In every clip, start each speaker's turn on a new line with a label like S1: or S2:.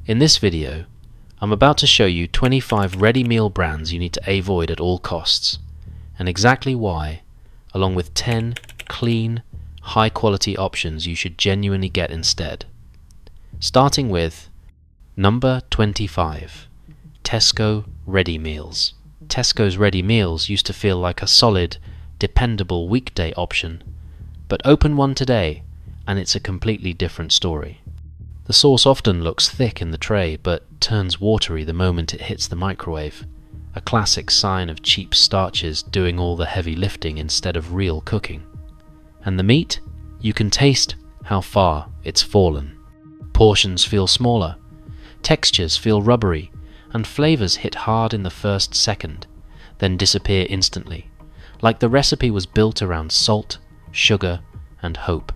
S1: In this video, I'm about to show you 25 ready meal brands you need to avoid at all costs, and exactly why, along with 10 clean, high quality options you should genuinely get instead. Starting with number 25, Tesco Ready Meals. Tesco's Ready Meals used to feel like a solid, dependable weekday option, but open one today and it's a completely different story. The sauce often looks thick in the tray but turns watery the moment it hits the microwave, a classic sign of cheap starches doing all the heavy lifting instead of real cooking. And the meat? You can taste how far it's fallen. Portions feel smaller, textures feel rubbery, and flavors hit hard in the first second, then disappear instantly, like the recipe was built around salt, sugar, and hope.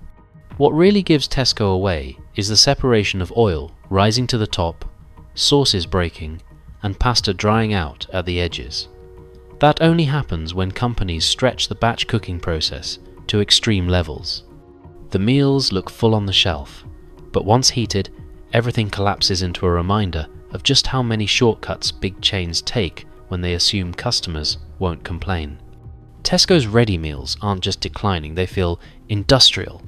S1: What really gives Tesco away is the separation of oil rising to the top, sauces breaking, and pasta drying out at the edges. That only happens when companies stretch the batch cooking process to extreme levels. The meals look full on the shelf, but once heated, everything collapses into a reminder of just how many shortcuts big chains take when they assume customers won't complain. Tesco's ready meals aren't just declining, they feel industrial,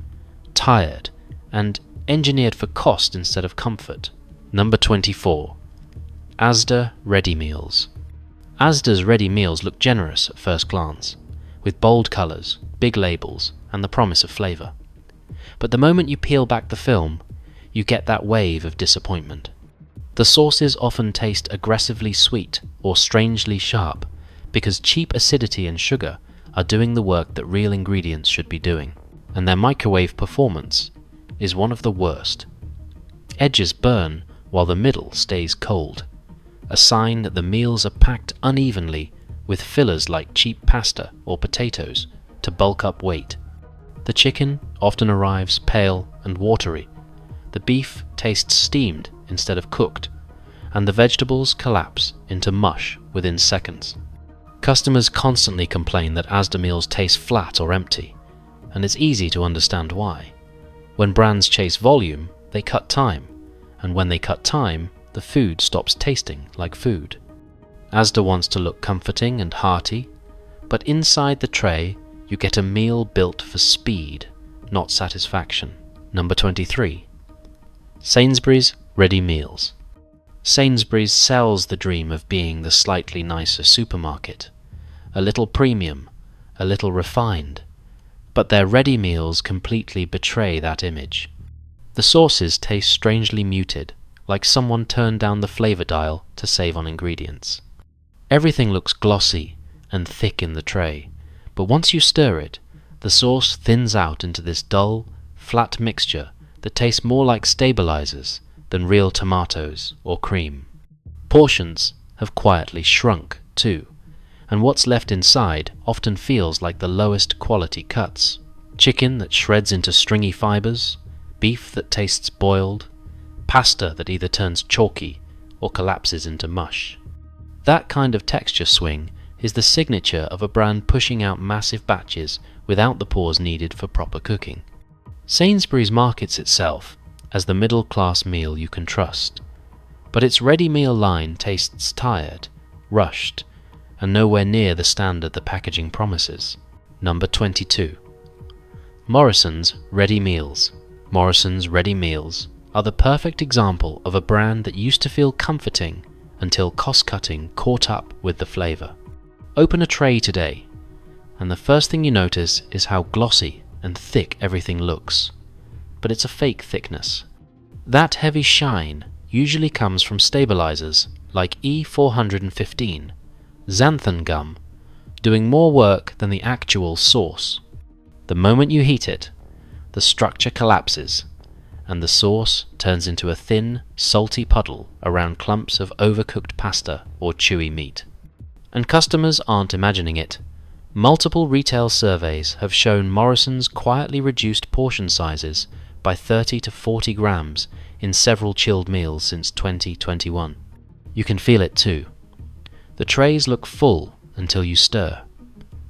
S1: tired, and engineered for cost instead of comfort. Number 24. Asda Ready Meals. Asda's ready meals look generous at first glance, with bold colours, big labels, and the promise of flavour. But the moment you peel back the film, you get that wave of disappointment. The sauces often taste aggressively sweet or strangely sharp because cheap acidity and sugar are doing the work that real ingredients should be doing, and their microwave performance is one of the worst. Edges burn while the middle stays cold, a sign that the meals are packed unevenly with fillers like cheap pasta or potatoes to bulk up weight. The chicken often arrives pale and watery, the beef tastes steamed instead of cooked, and the vegetables collapse into mush within seconds. Customers constantly complain that Asda meals taste flat or empty, and it's easy to understand why. When brands chase volume, they cut time, and when they cut time, the food stops tasting like food. Asda wants to look comforting and hearty, but inside the tray you get a meal built for speed, not satisfaction. Number 23. Sainsbury's Ready Meals. Sainsbury's sells the dream of being the slightly nicer supermarket, a little premium, a little refined, but their ready meals completely betray that image. The sauces taste strangely muted, like someone turned down the flavour dial to save on ingredients. Everything looks glossy and thick in the tray, but once you stir it, the sauce thins out into this dull, flat mixture that tastes more like stabilizers than real tomatoes or cream. Portions have quietly shrunk too, and what's left inside often feels like the lowest quality cuts. Chicken that shreds into stringy fibers, beef that tastes boiled, pasta that either turns chalky or collapses into mush. That kind of texture swing is the signature of a brand pushing out massive batches without the pause needed for proper cooking. Sainsbury's markets itself as the middle-class meal you can trust, but its ready meal line tastes tired, rushed, and nowhere near the standard the packaging promises. Number 22. Morrison's Ready Meals. Morrison's Ready Meals are the perfect example of a brand that used to feel comforting until cost-cutting caught up with the flavour. Open a tray today, and the first thing you notice is how glossy and thick everything looks. But it's a fake thickness. That heavy shine usually comes from stabilizers like E415, xanthan gum, doing more work than the actual sauce. The moment you heat it, the structure collapses, and the sauce turns into a thin, salty puddle around clumps of overcooked pasta or chewy meat. And customers aren't imagining it. Multiple retail surveys have shown Morrison's quietly reduced portion sizes by 30 to 40 grams in several chilled meals since 2021. You can feel it too. The trays look full until you stir.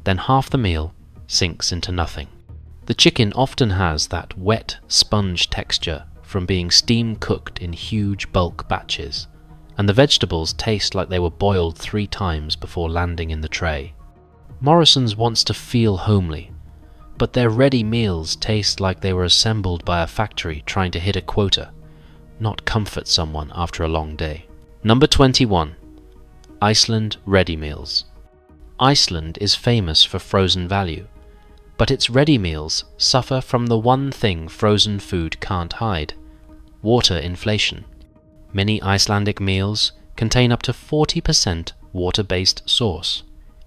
S1: Then half the meal sinks into nothing. The chicken often has that wet sponge texture from being steam cooked in huge bulk batches, and the vegetables taste like they were boiled 3 times before landing in the tray. Morrison's wants to feel homely, but their ready meals taste like they were assembled by a factory trying to hit a quota, not comfort someone after a long day. Number 21. Iceland Ready Meals. Iceland is famous for frozen value, but its ready meals suffer from the one thing frozen food can't hide: water inflation. Many Icelandic meals contain up to 40% water-based sauce,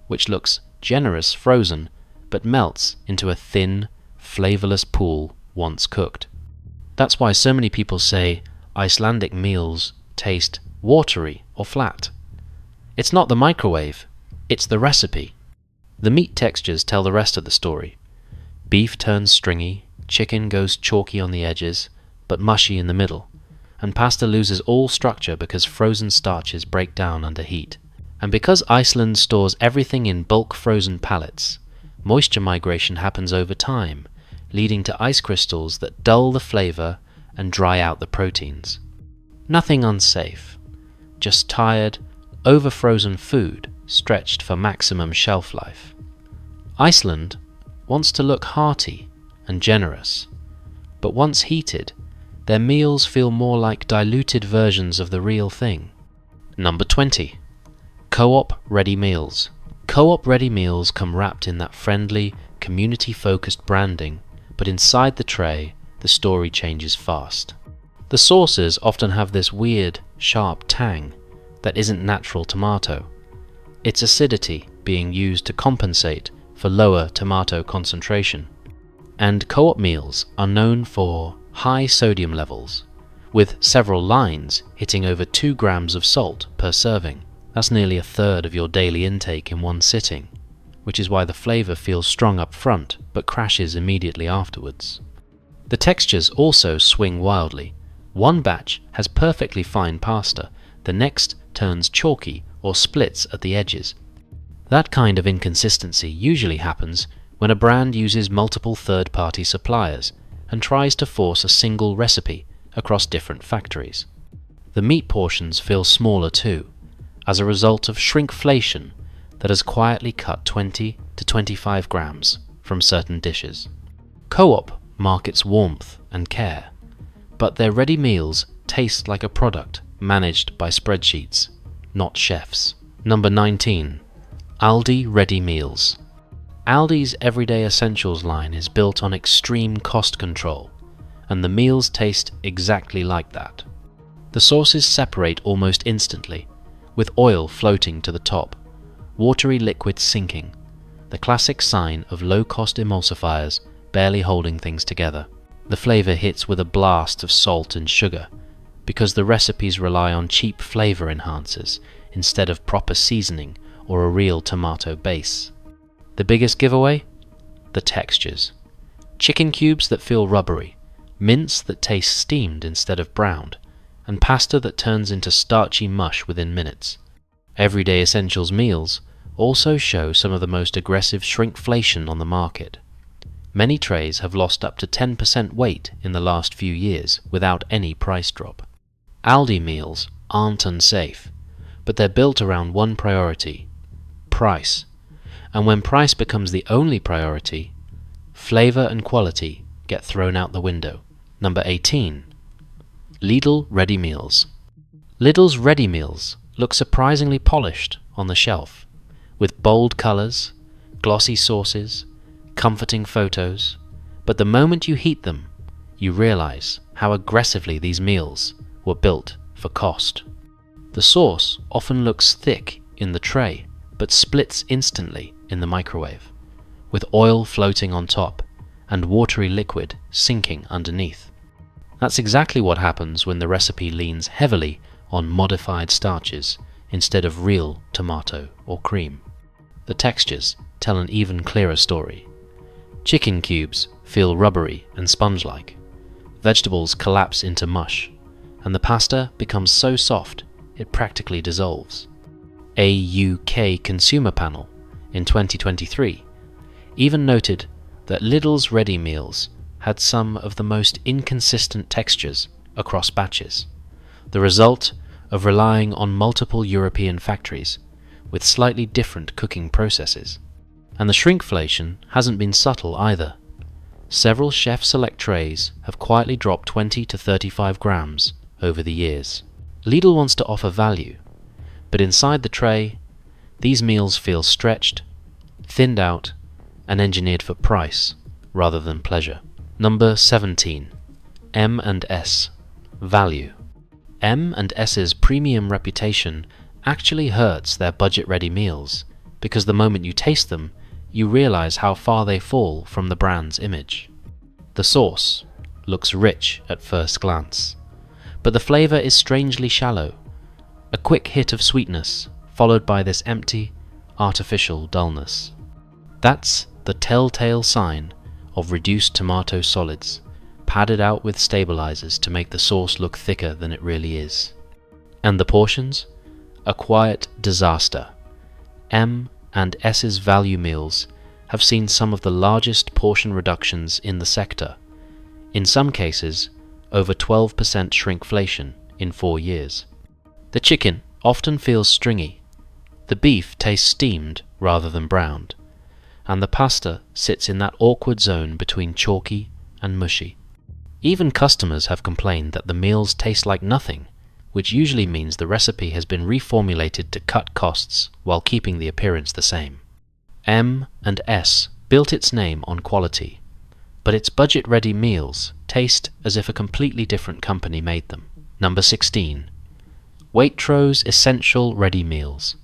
S1: which looks generous frozen but melts into a thin, flavourless pool once cooked. That's why so many people say Icelandic meals taste watery or flat. It's not the microwave, it's the recipe. The meat textures tell the rest of the story. Beef turns stringy, chicken goes chalky on the edges, but mushy in the middle, and pasta loses all structure because frozen starches break down under heat. And because Iceland stores everything in bulk frozen pallets, moisture migration happens over time, leading to ice crystals that dull the flavour and dry out the proteins. Nothing unsafe, just tired, over-frozen food stretched for maximum shelf life. Iceland wants to look hearty and generous, but once heated, their meals feel more like diluted versions of the real thing. Number 20. Co-op ready meals. Co-op ready meals come wrapped in that friendly, community-focused branding, but inside the tray, the story changes fast. The sauces often have this weird, sharp tang that isn't natural tomato. It's acidity being used to compensate for lower tomato concentration. And co-op meals are known for high sodium levels, with several lines hitting over 2 grams of salt per serving. That's nearly a third of your daily intake in one sitting, which is why the flavour feels strong up front but crashes immediately afterwards. The textures also swing wildly. One batch has perfectly fine pasta, the next turns chalky or splits at the edges. That kind of inconsistency usually happens when a brand uses multiple third-party suppliers and tries to force a single recipe across different factories. The meat portions feel smaller too, as a result of shrinkflation that has quietly cut 20 to 25 grams from certain dishes. Co-op markets warmth and care, but their ready meals taste like a product managed by spreadsheets, not chefs. Number 19. Aldi Ready Meals. Aldi's Everyday Essentials line is built on extreme cost control, and the meals taste exactly like that. The sauces separate almost instantly, with oil floating to the top, watery liquid sinking, the classic sign of low-cost emulsifiers barely holding things together. The flavour hits with a blast of salt and sugar, because the recipes rely on cheap flavour enhancers instead of proper seasoning or a real tomato base. The biggest giveaway? The textures. Chicken cubes that feel rubbery, mince that taste steamed instead of browned, and pasta that turns into starchy mush within minutes. Everyday Essentials meals also show some of the most aggressive shrinkflation on the market. Many trays have lost up to 10% weight in the last few years without any price drop. Aldi meals aren't unsafe, but they're built around one priority: price. And when price becomes the only priority, flavour and quality get thrown out the window. Number 18. Lidl Ready Meals. Lidl's ready meals look surprisingly polished on the shelf, with bold colours, glossy sauces, comforting photos, but the moment you heat them, you realise how aggressively these meals were built for cost. The sauce often looks thick in the tray, but splits instantly in the microwave, with oil floating on top and watery liquid sinking underneath. That's exactly what happens when the recipe leans heavily on modified starches instead of real tomato or cream. The textures tell an even clearer story. Chicken cubes feel rubbery and sponge-like. Vegetables collapse into mush, and the pasta becomes so soft it practically dissolves. A UK consumer panel in 2023 even noted that Lidl's ready meals had some of the most inconsistent textures across batches, the result of relying on multiple European factories with slightly different cooking processes. And the shrinkflation hasn't been subtle either. Several chef select trays have quietly dropped 20 to 35 grams over the years. Lidl wants to offer value, but inside the tray, these meals feel stretched, thinned out, and engineered for price rather than pleasure. Number 17. M&S. Value. M&S's premium reputation actually hurts their budget-ready meals, because the moment you taste them, you realize how far they fall from the brand's image. The sauce looks rich at first glance, but the flavor is strangely shallow, a quick hit of sweetness followed by this empty, artificial dullness. That's the telltale sign of reduced tomato solids, padded out with stabilizers to make the sauce look thicker than it really is. And the portions? A quiet disaster. M&S's value meals have seen some of the largest portion reductions in the sector. In some cases, over 12% shrinkflation in 4 years. The chicken often feels stringy. The beef tastes steamed rather than browned. And the pasta sits in that awkward zone between chalky and mushy. Even customers have complained that the meals taste like nothing, which usually means the recipe has been reformulated to cut costs while keeping the appearance the same. M&S built its name on quality, but its budget-ready meals taste as if a completely different company made them. Number 16. Waitrose Essential Ready Meals.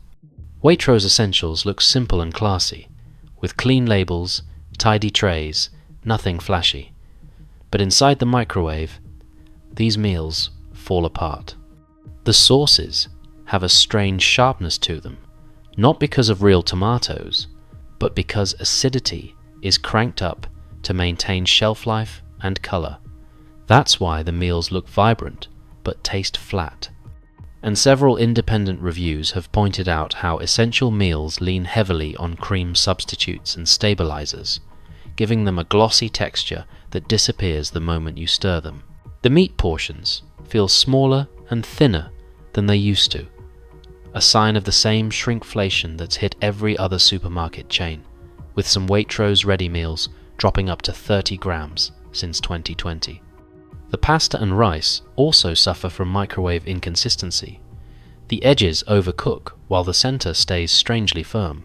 S1: Waitrose Essentials look simple and classy, with clean labels, tidy trays, nothing flashy. But inside the microwave, these meals fall apart. The sauces have a strange sharpness to them, not because of real tomatoes, but because acidity is cranked up to maintain shelf life and color. That's why the meals look vibrant, but taste flat. And several independent reviews have pointed out how essential meals lean heavily on cream substitutes and stabilizers, giving them a glossy texture that disappears the moment you stir them. The meat portions feel smaller and thinner than they used to, a sign of the same shrinkflation that's hit every other supermarket chain, with some Waitrose ready meals dropping up to 30 grams since 2020. The pasta and rice also suffer from microwave inconsistency. The edges overcook while the center stays strangely firm.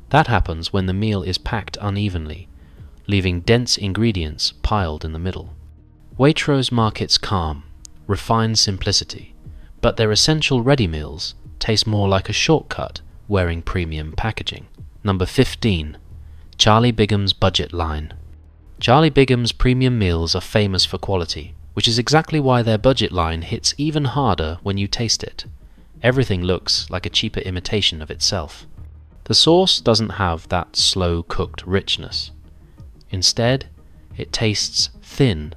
S1: That happens when the meal is packed unevenly, leaving dense ingredients piled in the middle. Waitrose markets calm, refined simplicity, but their essential ready meals taste more like a shortcut wearing premium packaging. Number 15. Charlie Bigham's Budget Line. Charlie Bigham's premium meals are famous for quality, which is exactly why their budget line hits even harder when you taste it. Everything looks like a cheaper imitation of itself. The sauce doesn't have that slow-cooked richness. Instead, it tastes thin,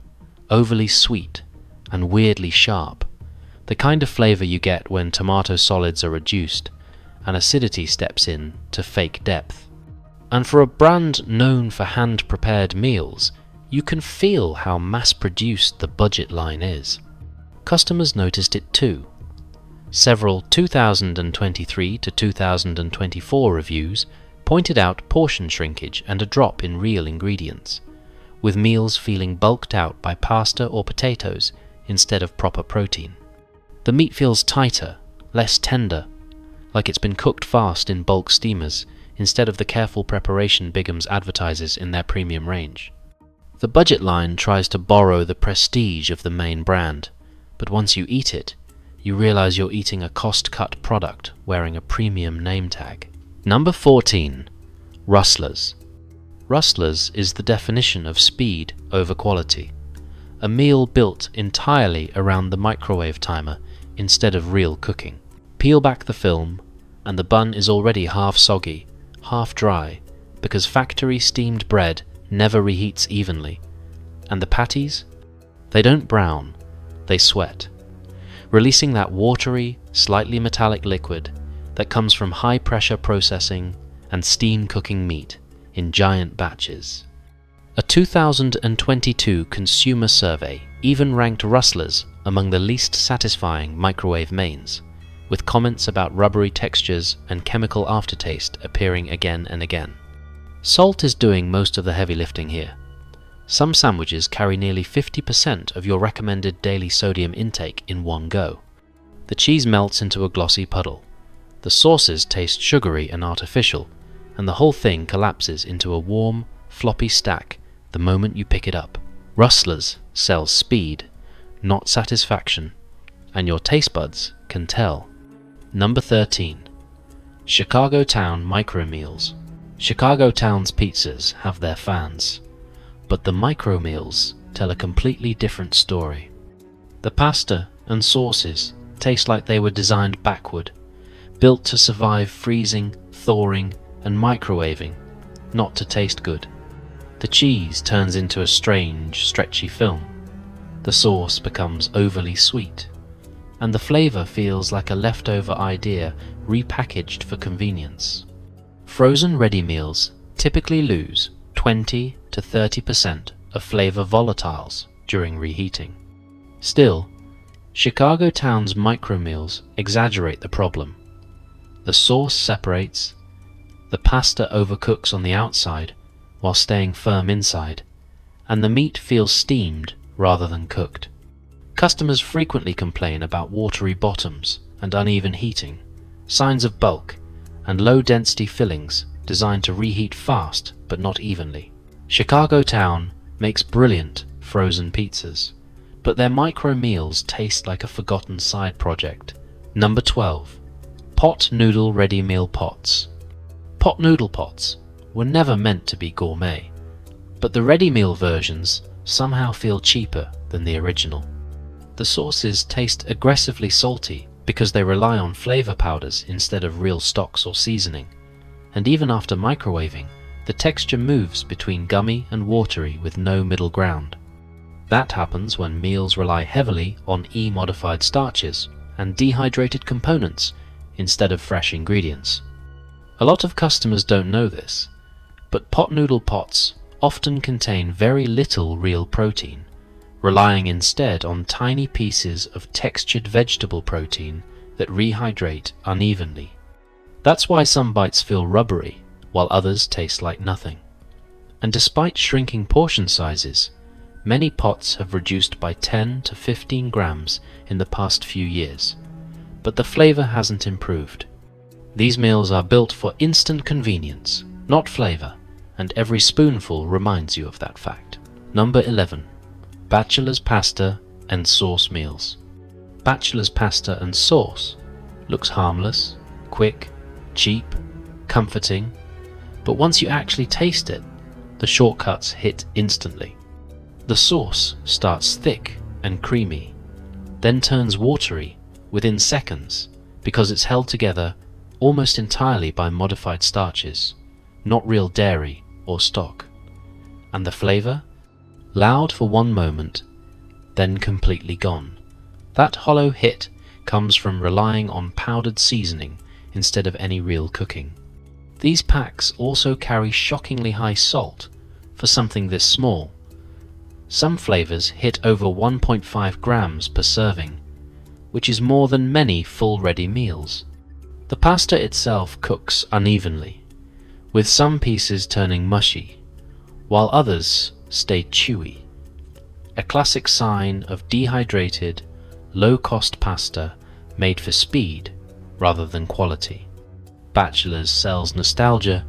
S1: overly sweet, and weirdly sharp, the kind of flavor you get when tomato solids are reduced and acidity steps in to fake depth. And for a brand known for hand-prepared meals, you can feel how mass-produced the budget line is. Customers noticed it too. Several 2023 to 2024 reviews pointed out portion shrinkage and a drop in real ingredients, with meals feeling bulked out by pasta or potatoes instead of proper protein. The meat feels tighter, less tender, like it's been cooked fast in bulk steamers instead of the careful preparation Bigham's advertises in their premium range. The budget line tries to borrow the prestige of the main brand, but once you eat it, you realize you're eating a cost-cut product wearing a premium name tag. Number 14. Rustlers. Rustlers is the definition of speed over quality. A meal built entirely around the microwave timer instead of real cooking. Peel back the film, and the bun is already half soggy, half dry, because factory steamed bread never reheats evenly. And the patties? They don't brown, they sweat, releasing that watery, slightly metallic liquid that comes from high-pressure processing and steam cooking meat in giant batches. A 2022 consumer survey even ranked Rustlers among the least satisfying microwave mains, with comments about rubbery textures and chemical aftertaste appearing again and again. Salt is doing most of the heavy lifting here. Some sandwiches carry nearly 50% of your recommended daily sodium intake in one go. The cheese melts into a glossy puddle. The sauces taste sugary and artificial, and the whole thing collapses into a warm, floppy stack the moment you pick it up. Rustlers sells speed, not satisfaction, and your taste buds can tell. Number 13. Chicago Town Micro Meals. Chicago Town's pizzas have their fans, but the micro meals tell a completely different story. The pasta and sauces taste like they were designed backward, built to survive freezing, thawing, and microwaving, not to taste good. The cheese turns into a strange, stretchy film. The sauce becomes overly sweet, and the flavor feels like a leftover idea repackaged for convenience. Frozen ready meals typically lose 20 to 30% of flavor volatiles during reheating. Still, Chicago Town's micro meals exaggerate the problem. The sauce separates, the pasta overcooks on the outside while staying firm inside, and the meat feels steamed rather than cooked. Customers frequently complain about watery bottoms and uneven heating, signs of bulk, and low-density fillings designed to reheat fast but not evenly. Chicago Town makes brilliant frozen pizzas, but their micro meals taste like a forgotten side project. Number 12. Pot noodle ready meal pots. Pot noodle pots were never meant to be gourmet, but the ready meal versions somehow feel cheaper than the original. The sauces taste aggressively salty because they rely on flavor powders instead of real stocks or seasoning, and even after microwaving, the texture moves between gummy and watery with no middle ground. That happens when meals rely heavily on E-modified starches and dehydrated components instead of fresh ingredients. A lot of customers don't know this, but pot noodle pots often contain very little real protein, relying instead on tiny pieces of textured vegetable protein that rehydrate unevenly. That's why some bites feel rubbery, while others taste like nothing. And despite shrinking portion sizes, many pots have reduced by 10 to 15 grams in the past few years, but the flavor hasn't improved. These meals are built for instant convenience, not flavor, and every spoonful reminds you of that fact. Number 11. Bachelor's Pasta and Sauce Meals. Bachelor's Pasta and Sauce looks harmless, quick, cheap, comforting, but once you actually taste it, the shortcuts hit instantly. The sauce starts thick and creamy, then turns watery within seconds because it's held together almost entirely by modified starches, not real dairy or stock. And the flavor? Loud for one moment, then completely gone. That hollow hit comes from relying on powdered seasoning instead of any real cooking. These packs also carry shockingly high salt for something this small. Some flavors hit over 1.5 grams per serving, which is more than many full ready meals. The pasta itself cooks unevenly, with some pieces turning mushy, while others stay chewy. A classic sign of dehydrated, low-cost pasta made for speed rather than quality. Bachelor's sells nostalgia,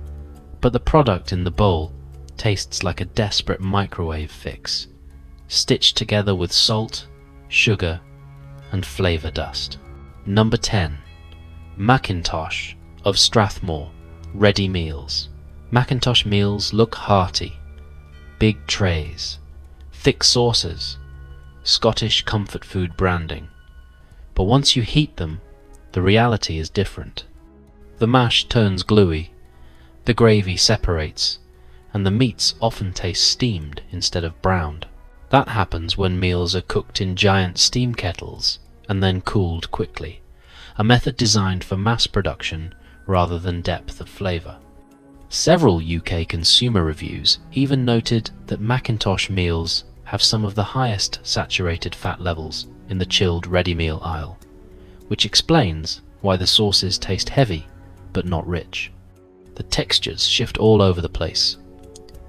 S1: but the product in the bowl tastes like a desperate microwave fix, stitched together with salt, sugar, and flavor dust. Number 10. Macintosh of Strathmore Ready Meals. Macintosh meals look hearty. Big trays, thick sauces, Scottish comfort food branding. But once you heat them, the reality is different. The mash turns gluey, the gravy separates, and the meats often taste steamed instead of browned. That happens when meals are cooked in giant steam kettles and then cooled quickly, a method designed for mass production rather than depth of flavor. Several UK consumer reviews even noted that Macintosh meals have some of the highest saturated fat levels in the chilled ready meal aisle, which explains why the sauces taste heavy but not rich. The textures shift all over the place.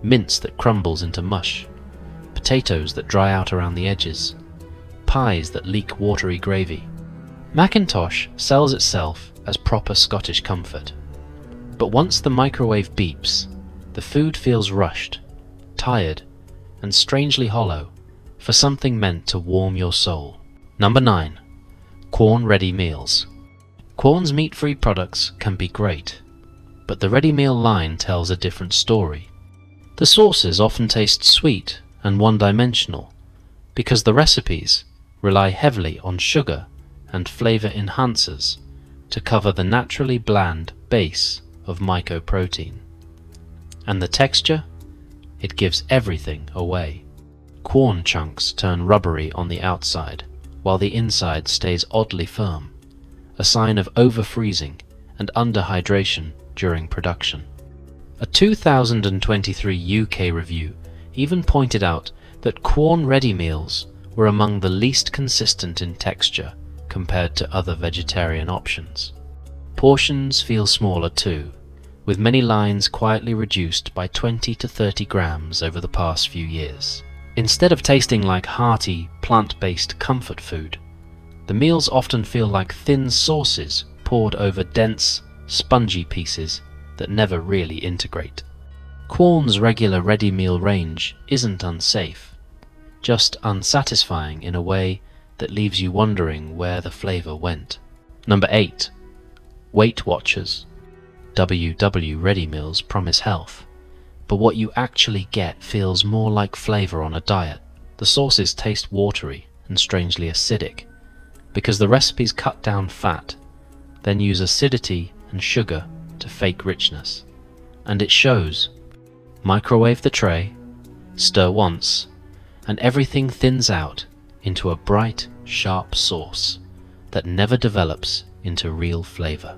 S1: Mince that crumbles into mush, potatoes that dry out around the edges, pies that leak watery gravy. Macintosh sells itself as proper Scottish comfort. But once the microwave beeps, the food feels rushed, tired, and strangely hollow for something meant to warm your soul. Number 9. Quorn ready meals. Quorn's meat-free products can be great, but the ready meal line tells a different story. The sauces often taste sweet and one-dimensional because the recipes rely heavily on sugar and flavor enhancers to cover the naturally bland base of mycoprotein. And the texture? It gives everything away. Quorn chunks turn rubbery on the outside, while the inside stays oddly firm, a sign of over-freezing and underhydration during production. A 2023 UK review even pointed out that Quorn ready meals were among the least consistent in texture compared to other vegetarian options. Portions feel smaller too, with many lines quietly reduced by 20 to 30 grams over the past few years. Instead of tasting like hearty, plant-based comfort food, the meals often feel like thin sauces poured over dense, spongy pieces that never really integrate. Quorn's regular ready meal range isn't unsafe, just unsatisfying in a way that leaves you wondering where the flavor went. Number 8. Weight Watchers. WW ready meals promise health, but what you actually get feels more like flavor on a diet. The sauces taste watery and strangely acidic because the recipes cut down fat, then use acidity and sugar to fake richness. And it shows. Microwave the tray, stir once, and everything thins out into a bright, sharp sauce that never develops into real flavor.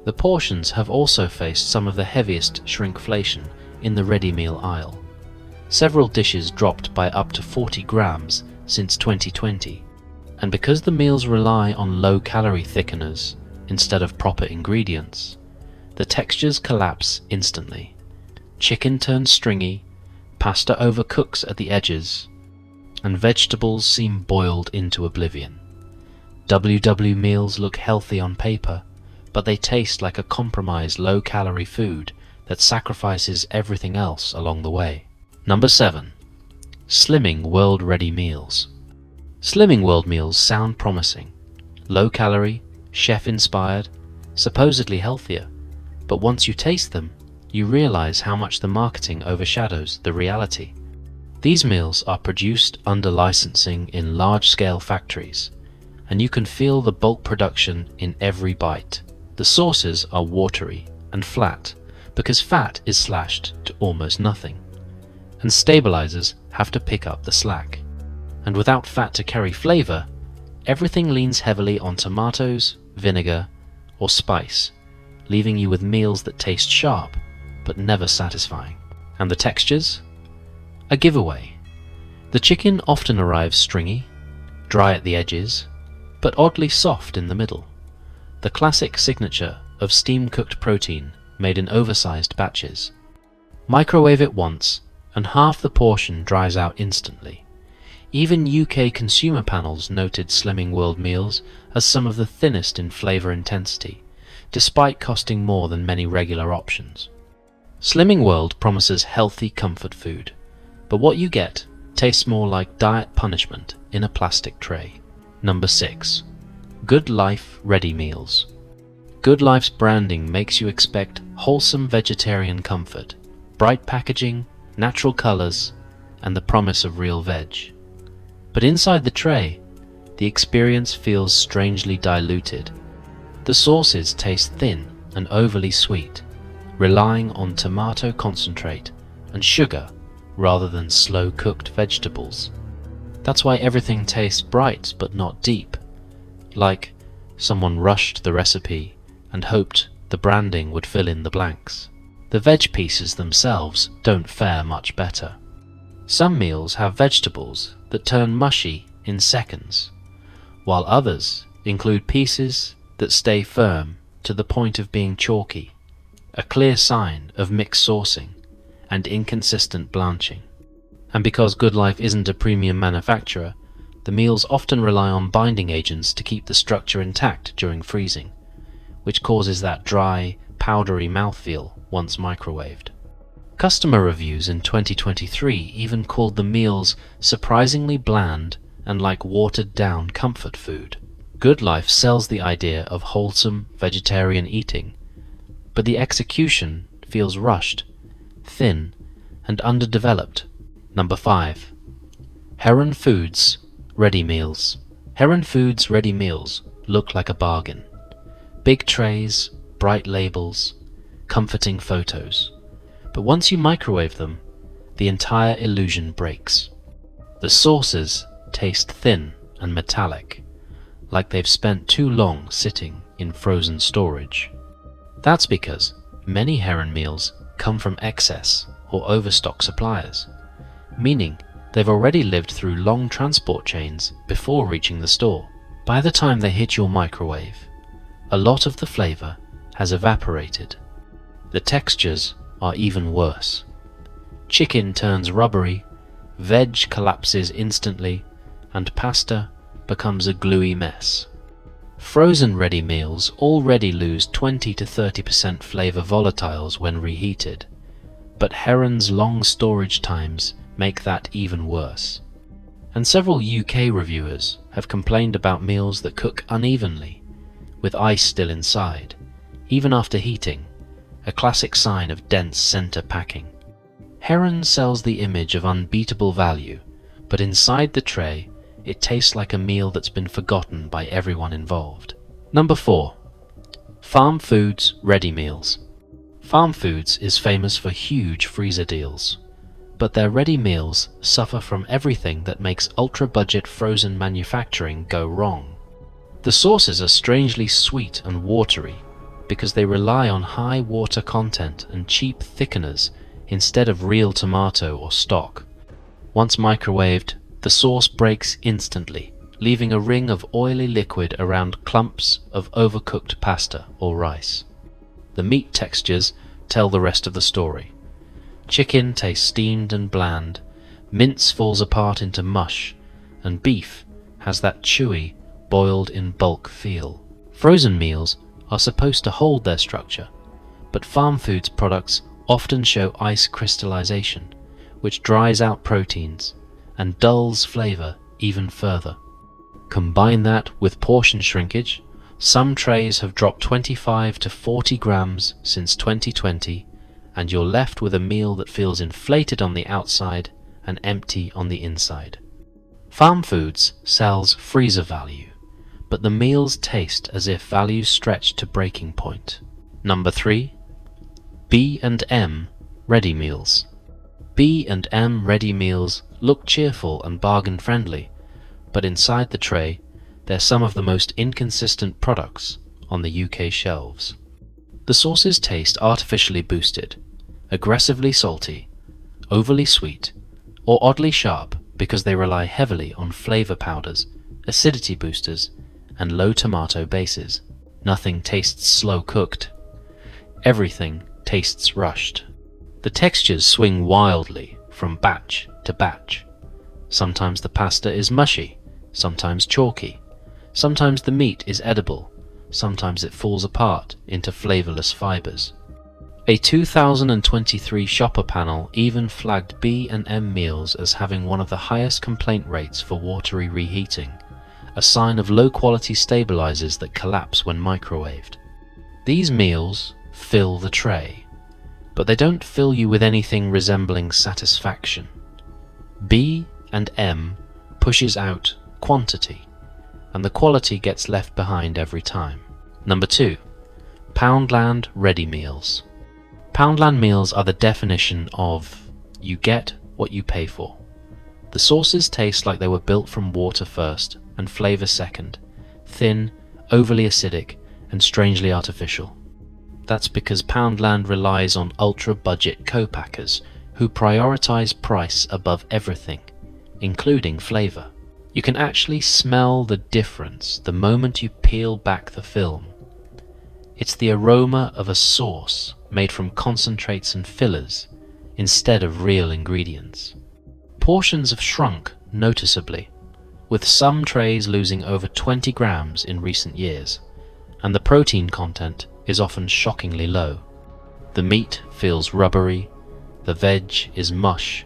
S1: The portions have also faced some of the heaviest shrinkflation in the ready meal aisle. Several dishes dropped by up to 40 grams since 2020, and because the meals rely on low-calorie thickeners instead of proper ingredients, the textures collapse instantly. Chicken turns stringy, pasta overcooks at the edges, and vegetables seem boiled into oblivion. WW meals look healthy on paper, but they taste like a compromised low-calorie food that sacrifices everything else along the way. Number 7. Slimming World Ready Meals. Slimming World meals sound promising. Low-calorie, chef-inspired, supposedly healthier. But once you taste them, you realize how much the marketing overshadows the reality. These meals are produced under licensing in large-scale factories, and you can feel the bulk production in every bite. The sauces are watery and flat because fat is slashed to almost nothing, and stabilizers have to pick up the slack. And without fat to carry flavor, everything leans heavily on tomatoes, vinegar, or spice, leaving you with meals that taste sharp but never satisfying. And the textures? A giveaway. The chicken often arrives stringy, dry at the edges, but oddly soft in the middle. The classic signature of steam-cooked protein made in oversized batches. Microwave it once, and half the portion dries out instantly. Even UK consumer panels noted Slimming World meals as some of the thinnest in flavor intensity, despite costing more than many regular options. Slimming World promises healthy comfort food, but what you get tastes more like diet punishment in a plastic tray. Number 6. Good Life Ready Meals. Good Life's branding makes you expect wholesome vegetarian comfort, bright packaging, natural colors, and the promise of real veg. But inside the tray, the experience feels strangely diluted. The sauces taste thin and overly sweet, relying on tomato concentrate and sugar rather than slow-cooked vegetables. That's why everything tastes bright but not deep, like someone rushed the recipe and hoped the branding would fill in the blanks. The veg pieces themselves don't fare much better. Some meals have vegetables that turn mushy in seconds, while others include pieces that stay firm to the point of being chalky, a clear sign of mixed sourcing and inconsistent blanching. And because Good Life isn't a premium manufacturer, the meals often rely on binding agents to keep the structure intact during freezing, which causes that dry, powdery mouthfeel once microwaved. Customer reviews in 2023 even called the meals surprisingly bland and like watered-down comfort food. Good Life sells the idea of wholesome vegetarian eating, but the execution feels rushed, thin, and underdeveloped. Number 5. Heron Foods Ready Meals. Heron Foods Ready Meals look like a bargain. Big trays, bright labels, comforting photos. But once you microwave them, the entire illusion breaks. The sauces taste thin and metallic, like they've spent too long sitting in frozen storage. That's because many Heron meals come from excess or overstock suppliers, meaning they've already lived through long transport chains before reaching the store. By the time they hit your microwave, a lot of the flavor has evaporated. The textures are even worse. Chicken turns rubbery, veg collapses instantly, and pasta becomes a gluey mess. Frozen ready meals already lose 20 to 30% flavor volatiles when reheated, but Heron's long storage times make that even worse. And several UK reviewers have complained about meals that cook unevenly, with ice still inside, even after heating, a classic sign of dense center packing. Heron sells the image of unbeatable value, but inside the tray, it tastes like a meal that's been forgotten by everyone involved. Number 4. Farm Foods Ready Meals. Farm Foods is famous for huge freezer deals, but their ready meals suffer from everything that makes ultra-budget frozen manufacturing go wrong. The sauces are strangely sweet and watery because they rely on high water content and cheap thickeners instead of real tomato or stock. Once microwaved, the sauce breaks instantly, leaving a ring of oily liquid around clumps of overcooked pasta or rice. The meat textures tell the rest of the story. Chicken tastes steamed and bland, mince falls apart into mush, and beef has that chewy, boiled-in-bulk feel. Frozen meals are supposed to hold their structure, but farm foods products often show ice crystallization, which dries out proteins and dulls flavor even further. Combine that with portion shrinkage, some trays have dropped 25 to 40 grams since 2020, and you're left with a meal that feels inflated on the outside and empty on the inside. Farm Foods sells freezer value, but the meals taste as if value stretched to breaking point. Number 3. B&M Ready Meals. B&M Ready Meals look cheerful and bargain-friendly, but inside the tray, they're some of the most inconsistent products on the UK shelves. The sauces taste artificially boosted, aggressively salty, overly sweet, or oddly sharp because they rely heavily on flavor powders, acidity boosters, and low tomato bases. Nothing tastes slow-cooked. Everything tastes rushed. The textures swing wildly from batch to batch. Sometimes the pasta is mushy, sometimes chalky. Sometimes the meat is edible, sometimes it falls apart into flavorless fibers. A 2023 shopper panel even flagged B&M meals as having one of the highest complaint rates for watery reheating, a sign of low-quality stabilizers that collapse when microwaved. These meals fill the tray, but they don't fill you with anything resembling satisfaction. B&M pushes out quantity, and the quality gets left behind every time. Number 2. Poundland Ready Meals. Poundland meals are the definition of you get what you pay for. The sauces taste like they were built from water first and flavor second, thin, overly acidic, and strangely artificial. That's because Poundland relies on ultra-budget co-packers who prioritize price above everything, including flavor. You can actually smell the difference the moment you peel back the film. It's the aroma of a sauce made from concentrates and fillers instead of real ingredients. Portions have shrunk noticeably, with some trays losing over 20 grams in recent years, and the protein content is often shockingly low. The meat feels rubbery, the veg is mush,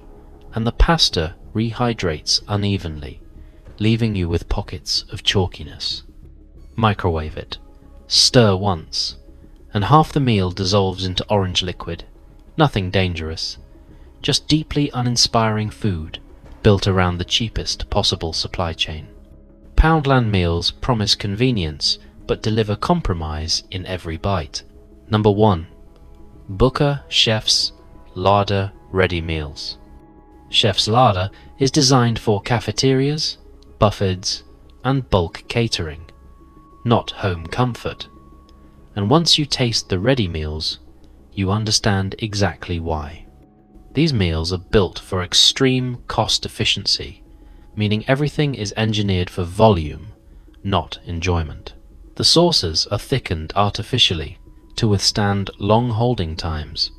S1: and the pasta rehydrates unevenly, leaving you with pockets of chalkiness. Microwave it. Stir once, and half the meal dissolves into orange liquid. Nothing dangerous, just deeply uninspiring food built around the cheapest possible supply chain. Poundland meals promise convenience but deliver compromise in every bite. Number 1. Booker Chef's Larder Ready Meals. Chef's Larder is designed for cafeterias, buffets, and bulk catering, not home comfort. And once you taste the ready meals, you understand exactly why. These meals are built for extreme cost efficiency, meaning everything is engineered for volume, not enjoyment. The sauces are thickened artificially to withstand long holding times,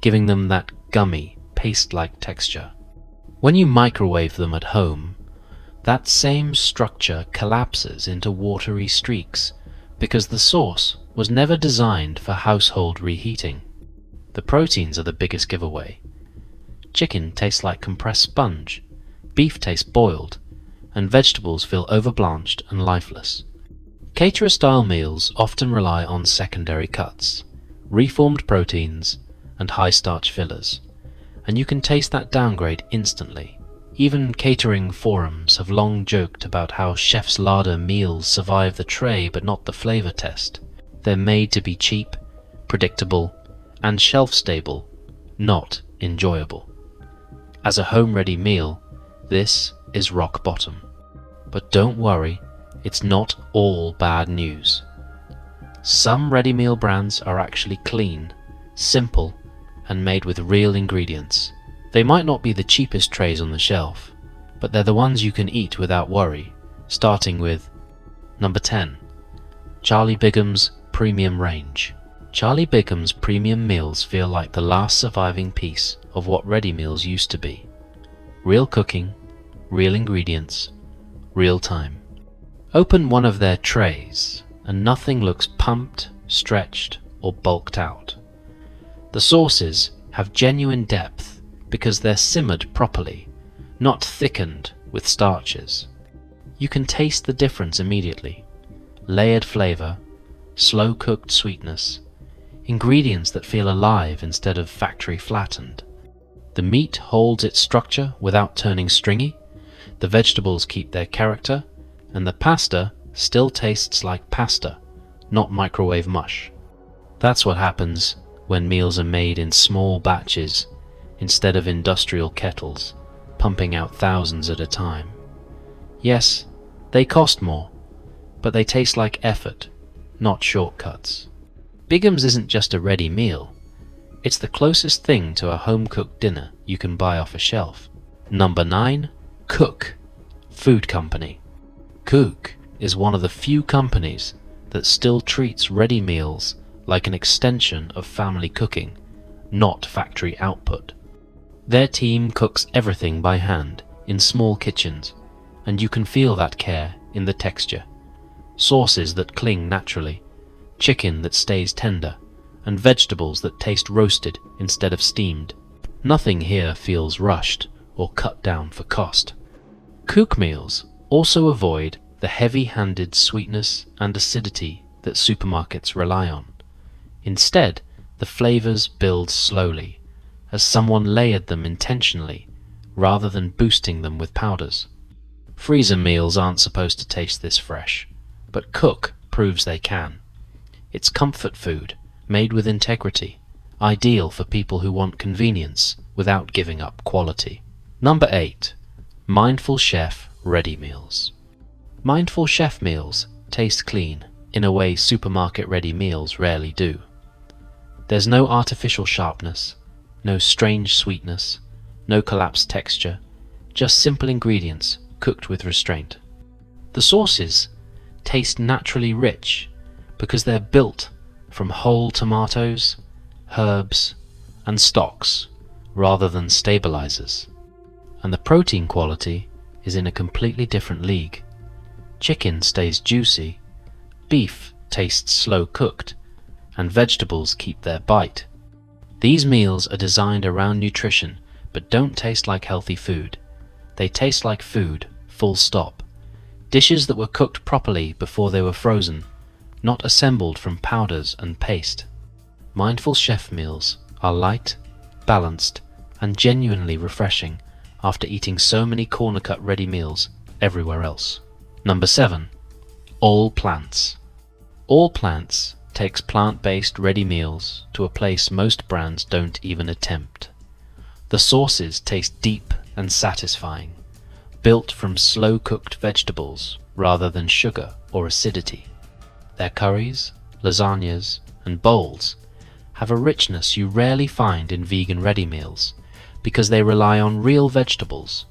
S1: giving them that gummy, paste-like texture. When you microwave them at home, that same structure collapses into watery streaks because the sauce was never designed for household reheating. The proteins are the biggest giveaway. Chicken tastes like compressed sponge, beef tastes boiled, and vegetables feel overblanched and lifeless. Caterer-style meals often rely on secondary cuts, reformed proteins, and high-starch fillers, and you can taste that downgrade instantly. Even catering forums have long joked about how Chef's Larder meals survive the tray but not the flavor test. They're made to be cheap, predictable, and shelf-stable, not enjoyable. As a home-ready meal, this is rock bottom. But don't worry, it's not all bad news. Some ready meal brands are actually clean, simple, and made with real ingredients. They might not be the cheapest trays on the shelf, but they're the ones you can eat without worry, starting with number 10. Charlie Bigham's Premium Range. Charlie Bigham's premium meals feel like the last surviving piece of what ready meals used to be. Real cooking, real ingredients, real time. Open one of their trays, and nothing looks pumped, stretched, or bulked out. The sauces have genuine depth because they're simmered properly, not thickened with starches. You can taste the difference immediately. Layered flavor, slow-cooked sweetness, ingredients that feel alive instead of factory flattened. The meat holds its structure without turning stringy, the vegetables keep their character, and the pasta still tastes like pasta, not microwave mush. That's what happens when meals are made in small batches instead of industrial kettles, pumping out thousands at a time. Yes, they cost more, but they taste like effort, not shortcuts. Bigham's isn't just a ready meal, it's the closest thing to a home-cooked dinner you can buy off a shelf. Number 9. Cook Food Company. Cook is one of the few companies that still treats ready meals like an extension of family cooking, not factory output. Their team cooks everything by hand in small kitchens, and you can feel that care in the texture. Sauces that cling naturally, chicken that stays tender, and vegetables that taste roasted instead of steamed. Nothing here feels rushed or cut down for cost. Cook meals also avoid the heavy-handed sweetness and acidity that supermarkets rely on. Instead, the flavors build slowly, as someone layered them intentionally, rather than boosting them with powders. Freezer meals aren't supposed to taste this fresh, but Cook proves they can. It's comfort food, made with integrity, ideal for people who want convenience without giving up quality. Number 8. Mindful Chef Ready Meals. Mindful Chef meals taste clean in a way supermarket ready meals rarely do. There's no artificial sharpness, no strange sweetness, no collapsed texture, just simple ingredients cooked with restraint. The sauces taste naturally rich because they're built from whole tomatoes, herbs, and stocks rather than stabilizers. And the protein quality is in a completely different league. Chicken stays juicy, beef tastes slow cooked, and vegetables keep their bite. These meals are designed around nutrition but don't taste like healthy food. They taste like food, full stop. Dishes that were cooked properly before they were frozen, not assembled from powders and paste. Mindful chef meals are light, balanced, and genuinely refreshing after eating so many corner-cut ready meals everywhere else. Number 7. All plants. All Plants takes plant-based ready meals to a place most brands don't even attempt. The sauces taste deep and satisfying, built from slow-cooked vegetables rather than sugar or acidity. Their curries, lasagnas, and bowls have a richness you rarely find in vegan ready meals because they rely on real vegetables,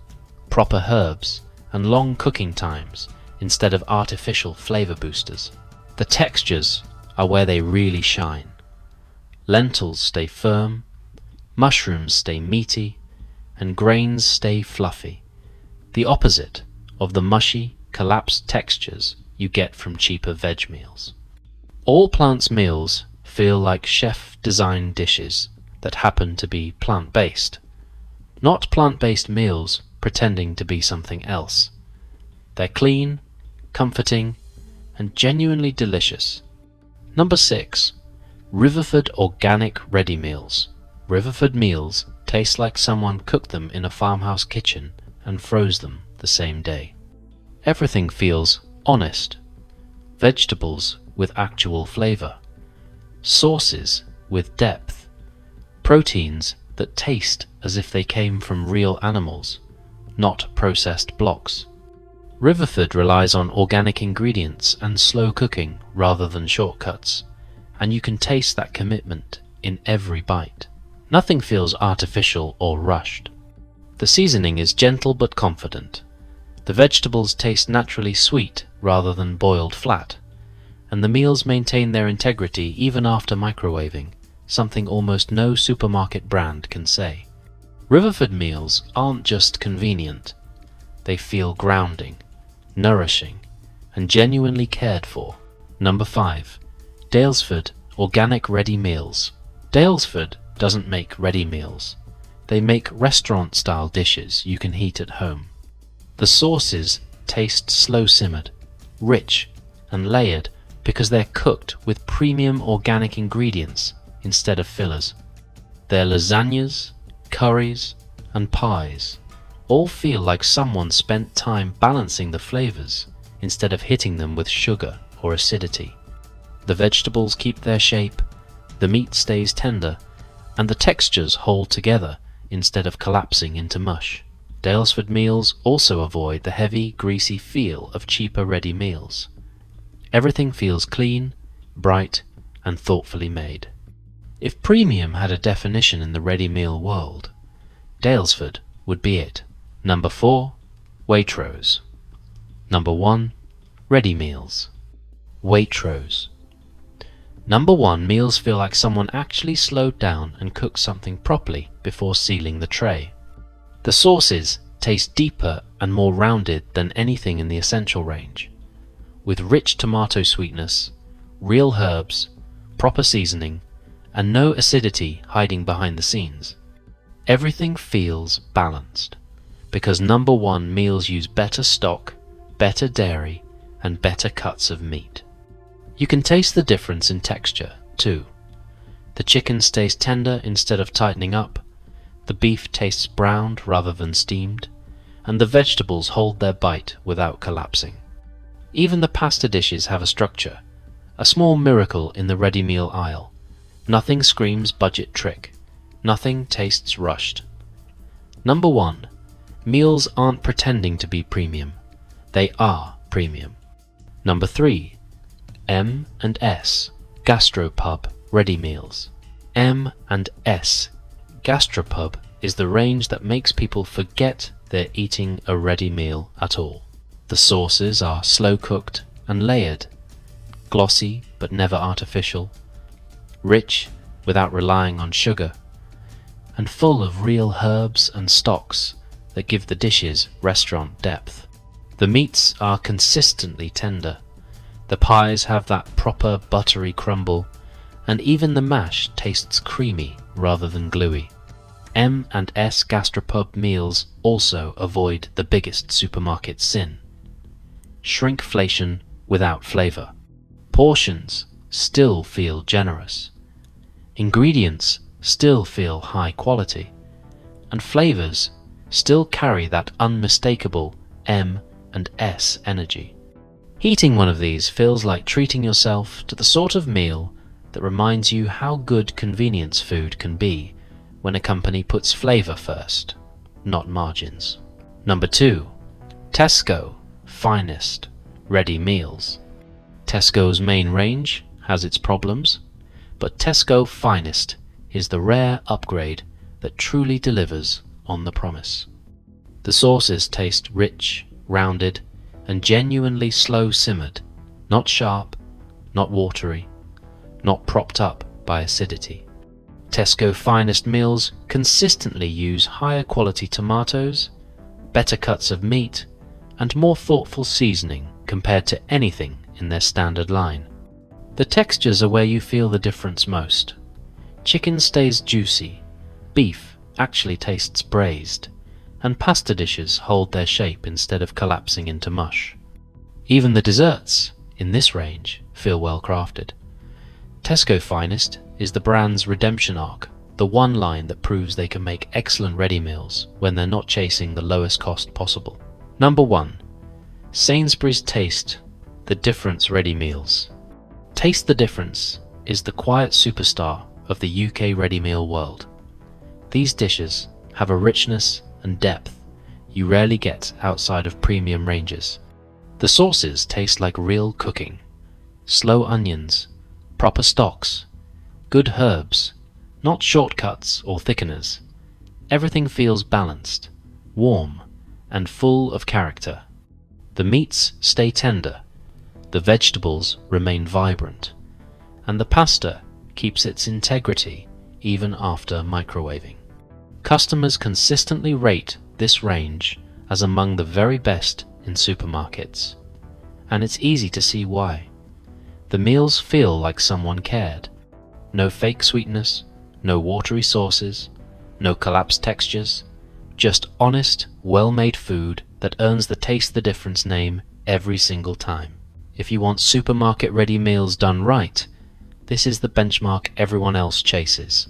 S1: proper herbs, and long cooking times instead of artificial flavor boosters. The textures are where they really shine. Lentils stay firm, mushrooms stay meaty, and grains stay fluffy, the opposite of the mushy, collapsed textures you get from cheaper veg meals. All Plants meals feel like chef-designed dishes that happen to be plant-based, not plant-based meals pretending to be something else. They're clean, comforting, and genuinely delicious. Number 6. Riverford Organic Ready Meals. Riverford meals taste like someone cooked them in a farmhouse kitchen and froze them the same day. Everything feels honest. Vegetables with actual flavor. Sauces with depth. Proteins that taste as if they came from real animals, not processed blocks. Riverford relies on organic ingredients and slow cooking rather than shortcuts, and you can taste that commitment in every bite. Nothing feels artificial or rushed. The seasoning is gentle but confident. The vegetables taste naturally sweet rather than boiled flat, and the meals maintain their integrity even after microwaving, something almost no supermarket brand can say. Riverford meals aren't just convenient. They feel grounding, nourishing, and genuinely cared for. Number 5. Daylesford Organic Ready Meals. Daylesford doesn't make ready meals. They make restaurant-style dishes you can heat at home. The sauces taste slow-simmered, rich, and layered because they're cooked with premium organic ingredients instead of fillers. Their lasagnas, curries, and pies all feel like someone spent time balancing the flavors instead of hitting them with sugar or acidity. The vegetables keep their shape, the meat stays tender, and the textures hold together instead of collapsing into mush. Daylesford meals also avoid the heavy, greasy feel of cheaper ready meals. Everything feels clean, bright, and thoughtfully made. If premium had a definition in the ready meal world, Daylesford would be it. Number 4. Waitrose. Number 1. Ready meals. Waitrose. Number 1, meals feel like someone actually slowed down and cooked something properly before sealing the tray. The sauces taste deeper and more rounded than anything in the essential range, with rich tomato sweetness, real herbs, proper seasoning, and no acidity hiding behind the scenes. Everything feels balanced, because Number 1 meals use better stock, better dairy, and better cuts of meat. You can taste the difference in texture, too. The chicken stays tender instead of tightening up, the beef tastes browned rather than steamed, and the vegetables hold their bite without collapsing. Even the pasta dishes have a structure, a small miracle in the ready meal aisle. Nothing screams budget trick. Nothing tastes rushed. Number 1. Meals aren't pretending to be premium. They are premium. Number 3. M&S Gastropub Ready Meals. M&S Gastropub is the range that makes people forget they're eating a ready meal at all. The sauces are slow cooked and layered, glossy but never artificial, rich without relying on sugar, and full of real herbs and stocks that give the dishes restaurant depth. The meats are consistently tender, the pies have that proper buttery crumble, and even the mash tastes creamy rather than gluey. M&S gastropub meals also avoid the biggest supermarket sin: shrinkflation without flavour. Portions still feel generous, ingredients still feel high quality, and flavours still carry that unmistakable M&S energy. Eating one of these feels like treating yourself to the sort of meal that reminds you how good convenience food can be when a company puts flavour first, not margins. Number 2. Tesco Finest Ready Meals. Tesco's main range has its problems, but Tesco Finest is the rare upgrade that truly delivers on the promise. The sauces taste rich, rounded, and genuinely slow simmered, not sharp, not watery, not propped up by acidity. Tesco Finest meals consistently use higher quality tomatoes, better cuts of meat, and more thoughtful seasoning compared to anything in their standard line. The textures are where you feel the difference most. Chicken stays juicy, beef actually tastes braised, and pasta dishes hold their shape instead of collapsing into mush. Even the desserts, in this range, feel well crafted. Tesco Finest is the brand's redemption arc, the one line that proves they can make excellent ready meals when they're not chasing the lowest cost possible. Number 1. Sainsbury's Taste the Difference Ready Meals. Taste the Difference is the quiet superstar of the UK ready meal world. These dishes have a richness and depth you rarely get outside of premium ranges. The sauces taste like real cooking: slow onions, proper stocks, good herbs, not shortcuts or thickeners. Everything feels balanced, warm, and full of character. The meats stay tender, the vegetables remain vibrant, and the pasta keeps its integrity even after microwaving. Customers consistently rate this range as among the very best in supermarkets, and it's easy to see why. The meals feel like someone cared. No fake sweetness, no watery sauces, no collapsed textures, just honest, well-made food that earns the Taste the Difference name every single time. If you want supermarket ready meals done right, this is the benchmark everyone else chases.